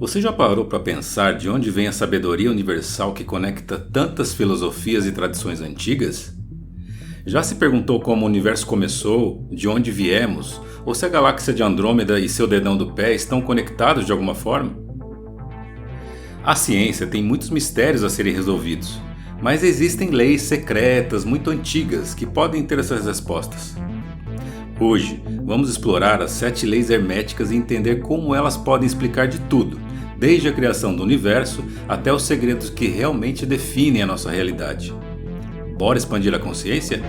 Você já parou para pensar de onde vem a sabedoria universal que conecta tantas filosofias e tradições antigas? Já se perguntou como o universo começou, de onde viemos, ou se a galáxia de Andrômeda e seu dedão do pé estão conectados de alguma forma? A ciência tem muitos mistérios a serem resolvidos, mas existem leis secretas muito antigas que podem ter essas respostas. Hoje, vamos explorar as 7 leis herméticas e entender como elas podem explicar de tudo, desde a criação do universo até os segredos que realmente definem a nossa realidade. Bora expandir a consciência?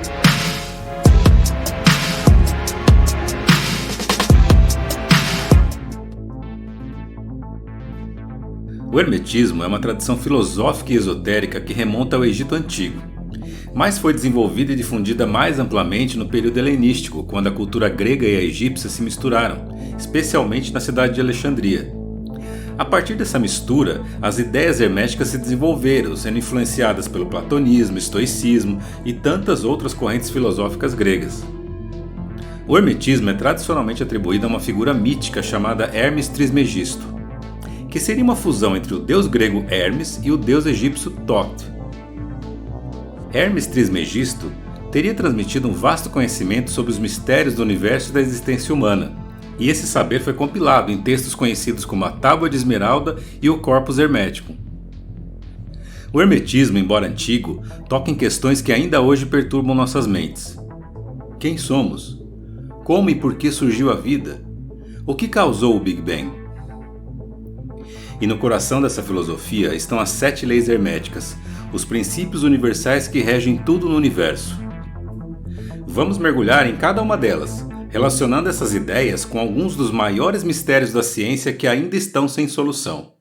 O hermetismo é uma tradição filosófica e esotérica que remonta ao Egito Antigo, mas foi desenvolvida e difundida mais amplamente no período helenístico, quando a cultura grega e a egípcia se misturaram, especialmente na cidade de Alexandria. A partir dessa mistura, as ideias herméticas se desenvolveram, sendo influenciadas pelo platonismo, estoicismo e tantas outras correntes filosóficas gregas. O hermetismo é tradicionalmente atribuído a uma figura mítica chamada Hermes Trismegisto, que seria uma fusão entre o deus grego Hermes e o deus egípcio Thoth. Hermes Trismegisto teria transmitido um vasto conhecimento sobre os mistérios do universo e da existência humana, e esse saber foi compilado em textos conhecidos como a Tábua de Esmeralda e o Corpus Hermético. O hermetismo, embora antigo, toca em questões que ainda hoje perturbam nossas mentes. Quem somos? Como e por que surgiu a vida? O que causou o Big Bang? E no coração dessa filosofia estão as 7 leis herméticas, os princípios universais que regem tudo no universo. Vamos mergulhar em cada uma delas, relacionando essas ideias com alguns dos maiores mistérios da ciência que ainda estão sem solução.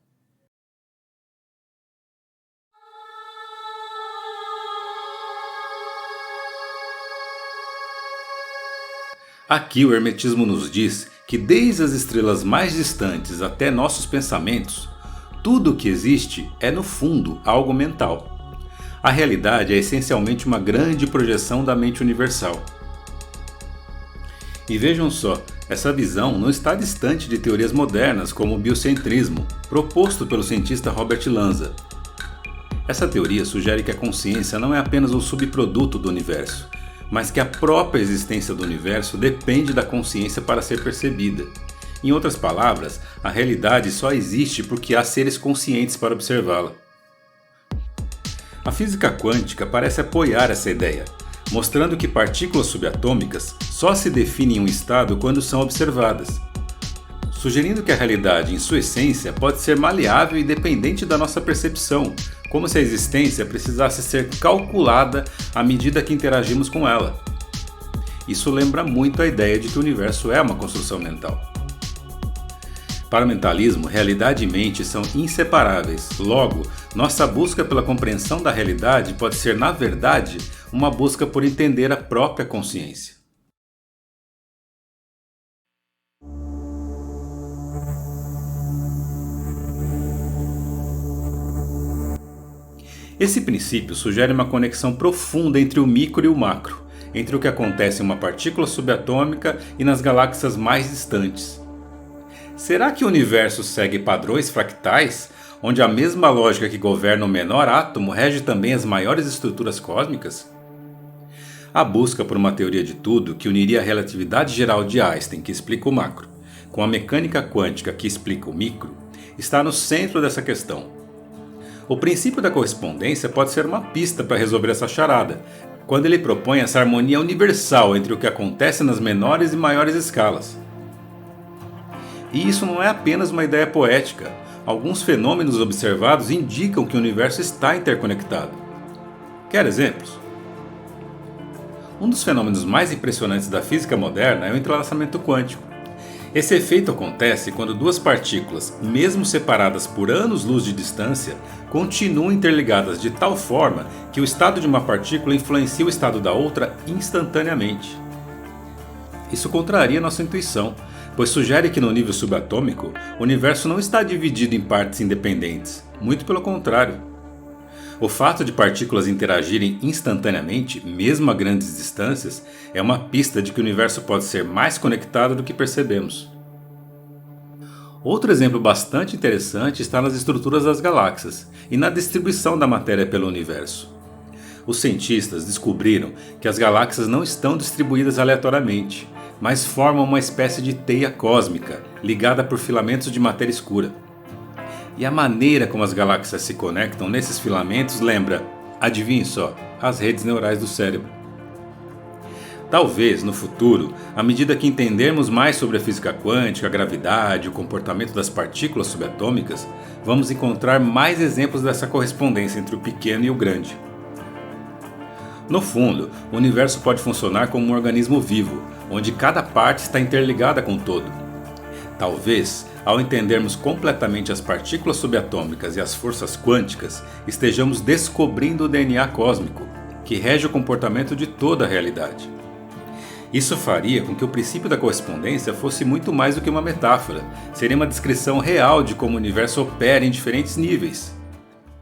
Aqui o hermetismo nos diz que desde as estrelas mais distantes até nossos pensamentos, tudo o que existe é no fundo algo mental. A realidade é essencialmente uma grande projeção da mente universal. E vejam só, essa visão não está distante de teorias modernas como o biocentrismo, proposto pelo cientista Robert Lanza. Essa teoria sugere que a consciência não é apenas um subproduto do universo, mas que a própria existência do universo depende da consciência para ser percebida. Em outras palavras, a realidade só existe porque há seres conscientes para observá-la. A física quântica parece apoiar essa ideia, mostrando que partículas subatômicas só se definem um estado quando são observadas, sugerindo que a realidade, em sua essência, pode ser maleável e dependente da nossa percepção, como se a existência precisasse ser calculada à medida que interagimos com ela. Isso lembra muito a ideia de que o universo é uma construção mental. Para o mentalismo, realidade e mente são inseparáveis. Logo, nossa busca pela compreensão da realidade pode ser, na verdade, uma busca por entender a própria consciência. Esse princípio sugere uma conexão profunda entre o micro e o macro, entre o que acontece em uma partícula subatômica e nas galáxias mais distantes. Será que o universo segue padrões fractais, onde a mesma lógica que governa o menor átomo rege também as maiores estruturas cósmicas? A busca por uma teoria de tudo que uniria a relatividade geral de Einstein, que explica o macro, com a mecânica quântica, que explica o micro, está no centro dessa questão. O princípio da correspondência pode ser uma pista para resolver essa charada, quando ele propõe essa harmonia universal entre o que acontece nas menores e maiores escalas. E isso não é apenas uma ideia poética. Alguns fenômenos observados indicam que o universo está interconectado. Quer exemplos? Um dos fenômenos mais impressionantes da física moderna é o entrelaçamento quântico. Esse efeito acontece quando duas partículas, mesmo separadas por anos-luz de distância, continuam interligadas de tal forma que o estado de uma partícula influencia o estado da outra instantaneamente. Isso contraria nossa intuição, pois sugere que no nível subatômico, o universo não está dividido em partes independentes, muito pelo contrário. O fato de partículas interagirem instantaneamente, mesmo a grandes distâncias, é uma pista de que o universo pode ser mais conectado do que percebemos. Outro exemplo bastante interessante está nas estruturas das galáxias e na distribuição da matéria pelo universo. Os cientistas descobriram que as galáxias não estão distribuídas aleatoriamente, mas formam uma espécie de teia cósmica ligada por filamentos de matéria escura. E a maneira como as galáxias se conectam nesses filamentos lembra, adivinhe só, as redes neurais do cérebro. Talvez, no futuro, à medida que entendermos mais sobre a física quântica, a gravidade, o comportamento das partículas subatômicas, vamos encontrar mais exemplos dessa correspondência entre o pequeno e o grande. No fundo, o universo pode funcionar como um organismo vivo, onde cada parte está interligada com o todo. Talvez, ao entendermos completamente as partículas subatômicas e as forças quânticas, estejamos descobrindo o DNA cósmico, que rege o comportamento de toda a realidade. Isso faria com que o princípio da correspondência fosse muito mais do que uma metáfora, seria uma descrição real de como o universo opera em diferentes níveis,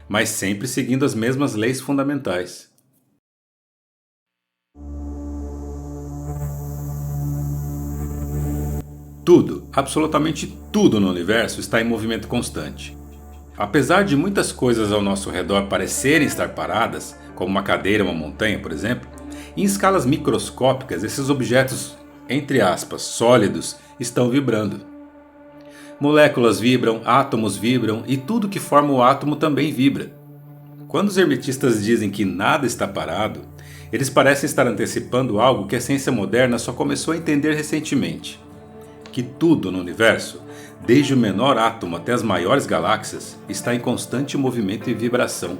mas sempre seguindo as mesmas leis fundamentais. Tudo, absolutamente tudo no universo está em movimento constante. Apesar de muitas coisas ao nosso redor parecerem estar paradas, como uma cadeira ou uma montanha, por exemplo, em escalas microscópicas esses objetos, entre aspas, sólidos, estão vibrando. Moléculas vibram, átomos vibram e tudo que forma o átomo também vibra. Quando os hermetistas dizem que nada está parado, eles parecem estar antecipando algo que a ciência moderna só começou a entender recentemente. Que tudo no universo, desde o menor átomo até as maiores galáxias, está em constante movimento e vibração.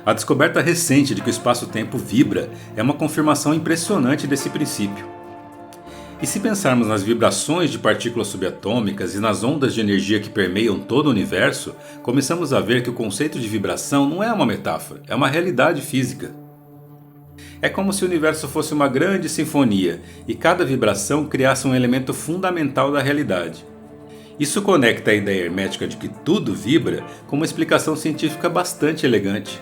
A descoberta recente de que o espaço-tempo vibra é uma confirmação impressionante desse princípio. E se pensarmos nas vibrações de partículas subatômicas e nas ondas de energia que permeiam todo o universo, começamos a ver que o conceito de vibração não é uma metáfora, é uma realidade física. É como se o universo fosse uma grande sinfonia e cada vibração criasse um elemento fundamental da realidade. Isso conecta a ideia hermética de que tudo vibra com uma explicação científica bastante elegante.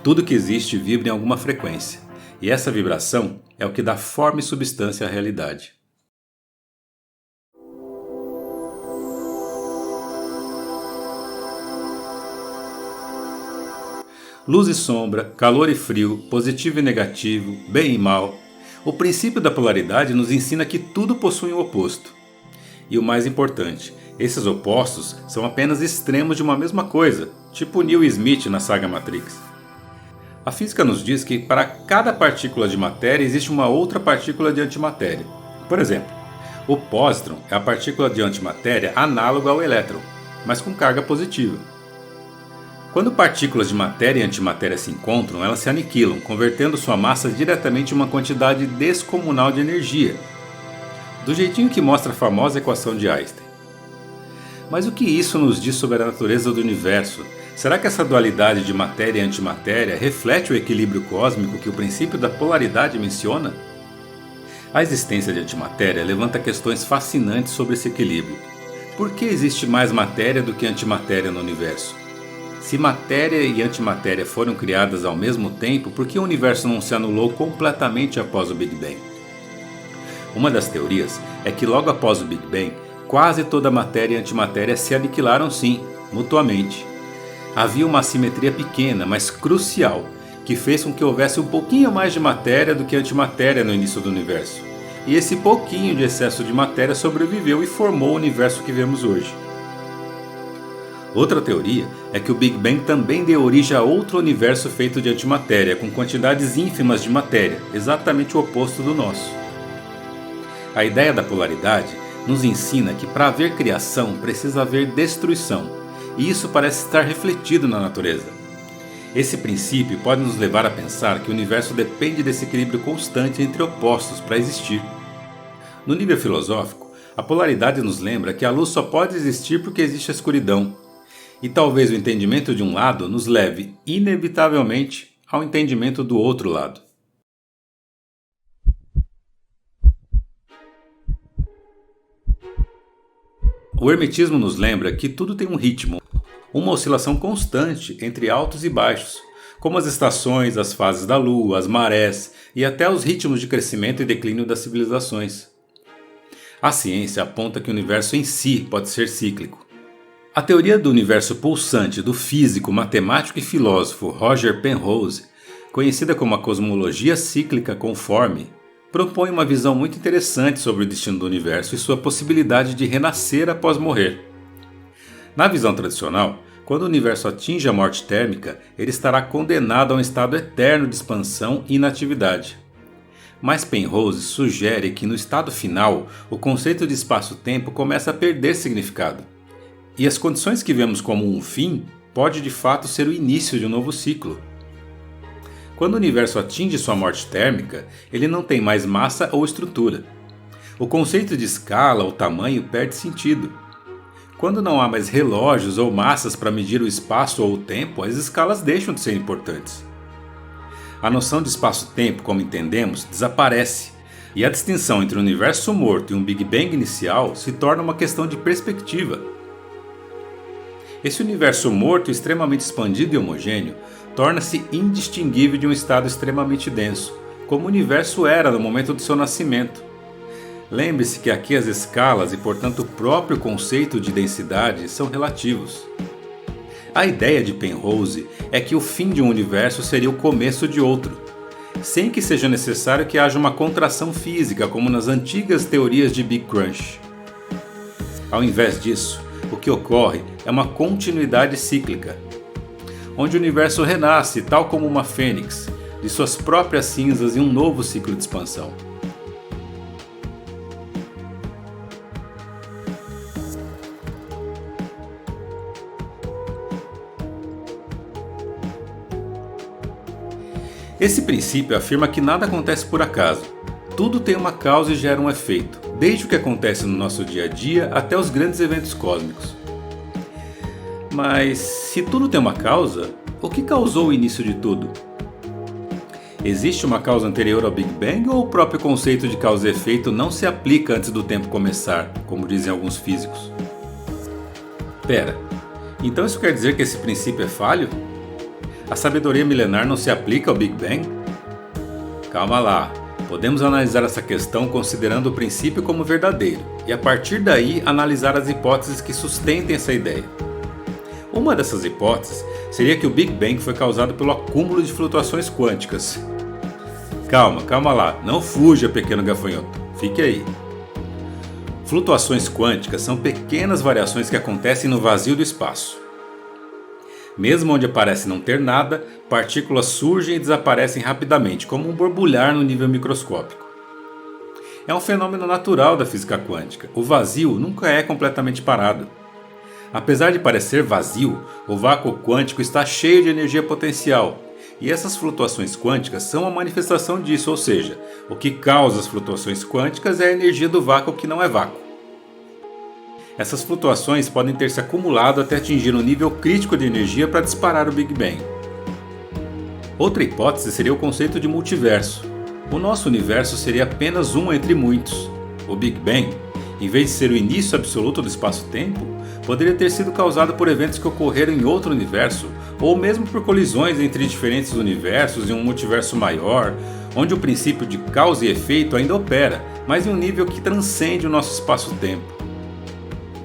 Tudo que existe vibra em alguma frequência, e essa vibração é o que dá forma e substância à realidade. Luz e sombra, calor e frio, positivo e negativo, bem e mal. O princípio da polaridade nos ensina que tudo possui um oposto. E o mais importante, esses opostos são apenas extremos de uma mesma coisa, tipo Neo e Smith na saga Matrix. A física nos diz que para cada partícula de matéria existe uma outra partícula de antimatéria. Por exemplo, o pósitron é a partícula de antimatéria análoga ao elétron, mas com carga positiva. Quando partículas de matéria e antimatéria se encontram, elas se aniquilam, convertendo sua massa diretamente em uma quantidade descomunal de energia, do jeitinho que mostra a famosa equação de Einstein. Mas o que isso nos diz sobre a natureza do universo? Será que essa dualidade de matéria e antimatéria reflete o equilíbrio cósmico que o princípio da polaridade menciona? A existência de antimatéria levanta questões fascinantes sobre esse equilíbrio. Por que existe mais matéria do que antimatéria no universo? Se matéria e antimatéria foram criadas ao mesmo tempo, por que o universo não se anulou completamente após o Big Bang? Uma das teorias é que logo após o Big Bang, quase toda a matéria e antimatéria se aniquilaram sim, mutuamente. Havia uma assimetria pequena, mas crucial, que fez com que houvesse um pouquinho mais de matéria do que antimatéria no início do universo. E esse pouquinho de excesso de matéria sobreviveu e formou o universo que vemos hoje. Outra teoria é que o Big Bang também deu origem a outro universo feito de antimatéria, com quantidades ínfimas de matéria, exatamente o oposto do nosso. A ideia da polaridade nos ensina que para haver criação precisa haver destruição, e isso parece estar refletido na natureza. Esse princípio pode nos levar a pensar que o universo depende desse equilíbrio constante entre opostos para existir. No nível filosófico, a polaridade nos lembra que a luz só pode existir porque existe a escuridão. E talvez o entendimento de um lado nos leve, inevitavelmente, ao entendimento do outro lado. O hermetismo nos lembra que tudo tem um ritmo, uma oscilação constante entre altos e baixos, como as estações, as fases da lua, as marés e até os ritmos de crescimento e declínio das civilizações. A ciência aponta que o universo em si pode ser cíclico. A teoria do universo pulsante do físico, matemático e filósofo Roger Penrose, conhecida como a cosmologia cíclica conforme, propõe uma visão muito interessante sobre o destino do universo e sua possibilidade de renascer após morrer. Na visão tradicional, quando o universo atinge a morte térmica, ele estará condenado a um estado eterno de expansão e inatividade. Mas Penrose sugere que no estado final, o conceito de espaço-tempo começa a perder significado. E as condições que vemos como um fim pode de fato ser o início de um novo ciclo. Quando o universo atinge sua morte térmica, ele não tem mais massa ou estrutura. O conceito de escala ou tamanho perde sentido. Quando não há mais relógios ou massas para medir o espaço ou o tempo, as escalas deixam de ser importantes. A noção de espaço-tempo, como entendemos, desaparece, e a distinção entre um universo morto e um Big Bang inicial se torna uma questão de perspectiva. Esse universo morto extremamente expandido e homogêneo torna-se indistinguível de um estado extremamente denso, como o universo era no momento do seu nascimento. Lembre-se que aqui as escalas e, portanto, o próprio conceito de densidade são relativos. A ideia de Penrose é que o fim de um universo seria o começo de outro, sem que seja necessário que haja uma contração física como nas antigas teorias de Big Crunch. Ao invés disso, o que ocorre é uma continuidade cíclica, onde o universo renasce tal como uma fênix, de suas próprias cinzas em um novo ciclo de expansão. Esse princípio afirma que nada acontece por acaso. Tudo tem uma causa e gera um efeito, desde o que acontece no nosso dia a dia até os grandes eventos cósmicos. Mas se tudo tem uma causa, o que causou o início de tudo? Existe uma causa anterior ao Big Bang ou o próprio conceito de causa e efeito não se aplica antes do tempo começar, como dizem alguns físicos? Pera, então isso quer dizer que esse princípio é falho? A sabedoria milenar não se aplica ao Big Bang? Calma lá, podemos analisar essa questão considerando o princípio como verdadeiro e a partir daí analisar as hipóteses que sustentem essa ideia. Uma dessas hipóteses seria que o Big Bang foi causado pelo acúmulo de flutuações quânticas. Calma lá, não fuja, pequeno gafanhoto, fique aí. Flutuações quânticas são pequenas variações que acontecem no vazio do espaço. Mesmo onde parece não ter nada, partículas surgem e desaparecem rapidamente, como um borbulhar no nível microscópico. É um fenômeno natural da física quântica. O vazio nunca é completamente parado. Apesar de parecer vazio, o vácuo quântico está cheio de energia potencial, e essas flutuações quânticas são a manifestação disso, ou seja, o que causa as flutuações quânticas é a energia do vácuo que não é vácuo. Essas flutuações podem ter se acumulado até atingir um nível crítico de energia para disparar o Big Bang. Outra hipótese seria o conceito de multiverso. O nosso universo seria apenas um entre muitos. O Big Bang, em vez de ser o início absoluto do espaço-tempo, poderia ter sido causado por eventos que ocorreram em outro universo, ou mesmo por colisões entre diferentes universos em um multiverso maior, onde o princípio de causa e efeito ainda opera, mas em um nível que transcende o nosso espaço-tempo.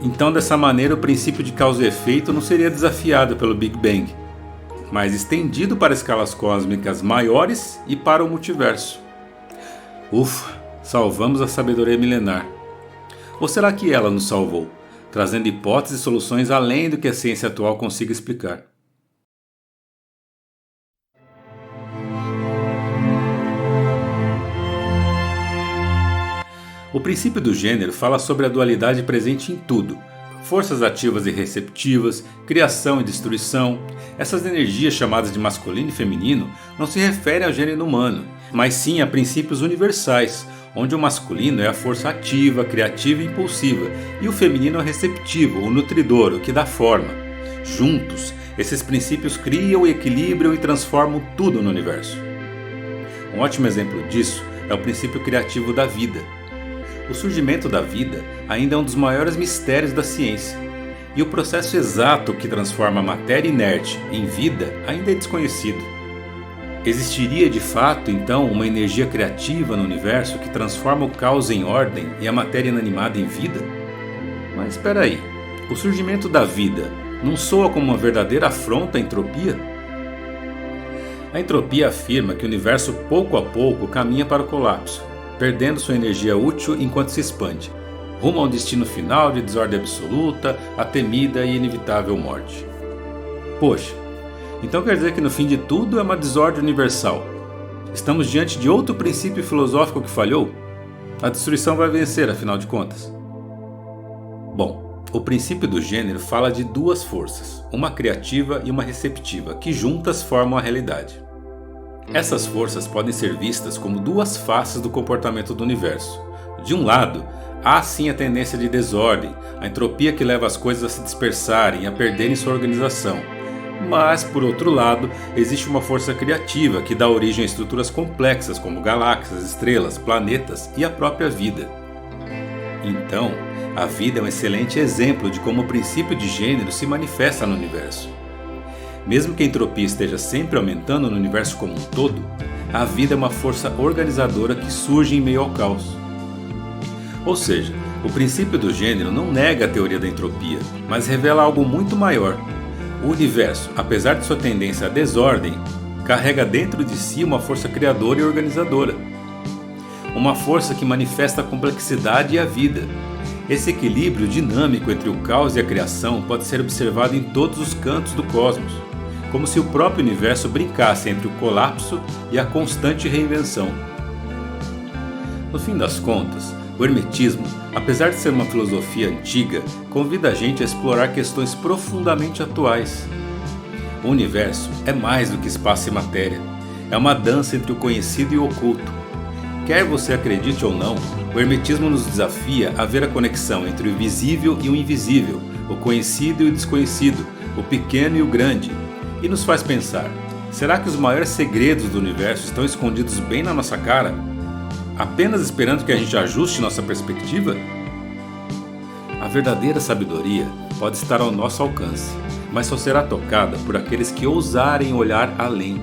Então, dessa maneira, o princípio de causa e efeito não seria desafiado pelo Big Bang, mas estendido para escalas cósmicas maiores e para o multiverso. Ufa, salvamos a sabedoria milenar. Ou será que ela nos salvou, trazendo hipóteses e soluções além do que a ciência atual consiga explicar? O princípio do gênero fala sobre a dualidade presente em tudo. Forças ativas e receptivas, criação e destruição. Essas energias chamadas de masculino e feminino não se referem ao gênero humano, mas sim a princípios universais, onde o masculino é a força ativa, criativa e impulsiva, e o feminino é o receptivo, o nutridor, o que dá forma. Juntos, esses princípios criam, equilibram e transformam tudo no universo. Um ótimo exemplo disso é o princípio criativo da vida. O surgimento da vida ainda é um dos maiores mistérios da ciência, e o processo exato que transforma a matéria inerte em vida ainda é desconhecido. Existiria de fato, então, uma energia criativa no universo que transforma o caos em ordem e a matéria inanimada em vida? Mas espera aí, o surgimento da vida não soa como uma verdadeira afronta à entropia? A entropia afirma que o universo pouco a pouco caminha para o colapso, perdendo sua energia útil enquanto se expande, rumo a um destino final de desordem absoluta, a temida e inevitável morte. Poxa, então quer dizer que no fim de tudo é uma desordem universal? Estamos diante de outro princípio filosófico que falhou? A destruição vai vencer, afinal de contas. Bom, o princípio do gênero fala de duas forças, uma criativa e uma receptiva, que juntas formam a realidade. Essas forças podem ser vistas como duas faces do comportamento do universo. De um lado, há sim a tendência de desordem, a entropia que leva as coisas a se dispersarem e a perderem sua organização. Mas, por outro lado, existe uma força criativa que dá origem a estruturas complexas como galáxias, estrelas, planetas e a própria vida. Então, a vida é um excelente exemplo de como o princípio de gênero se manifesta no universo. Mesmo que a entropia esteja sempre aumentando no universo como um todo, a vida é uma força organizadora que surge em meio ao caos. Ou seja, o princípio do gênero não nega a teoria da entropia, mas revela algo muito maior. O universo, apesar de sua tendência à desordem, carrega dentro de si uma força criadora e organizadora. Uma força que manifesta a complexidade e a vida. Esse equilíbrio dinâmico entre o caos e a criação pode ser observado em todos os cantos do cosmos, como se o próprio universo brincasse entre o colapso e a constante reinvenção. No fim das contas, o hermetismo, apesar de ser uma filosofia antiga, convida a gente a explorar questões profundamente atuais. O universo é mais do que espaço e matéria. É uma dança entre o conhecido e o oculto. Quer você acredite ou não, o hermetismo nos desafia a ver a conexão entre o visível e o invisível, o conhecido e o desconhecido, o pequeno e o grande, e nos faz pensar: será que os maiores segredos do universo estão escondidos bem na nossa cara? Apenas esperando que a gente ajuste nossa perspectiva? A verdadeira sabedoria pode estar ao nosso alcance, mas só será tocada por aqueles que ousarem olhar além.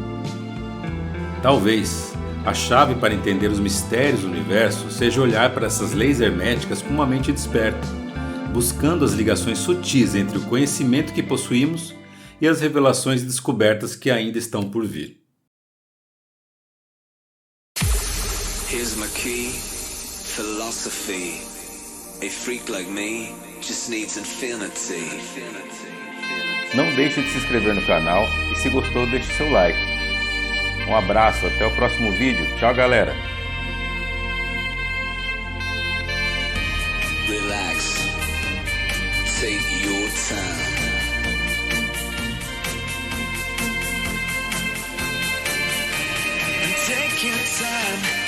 Talvez a chave para entender os mistérios do universo seja olhar para essas leis herméticas com uma mente desperta, buscando as ligações sutis entre o conhecimento que possuímos e as revelações e descobertas que ainda estão por vir. Here's my key, philosophy. A freak like me just needs infinity. Não deixe de se inscrever no canal e se gostou deixe seu like. Um abraço, até o próximo vídeo. Tchau, galera. Relax. Take your time. Take your time.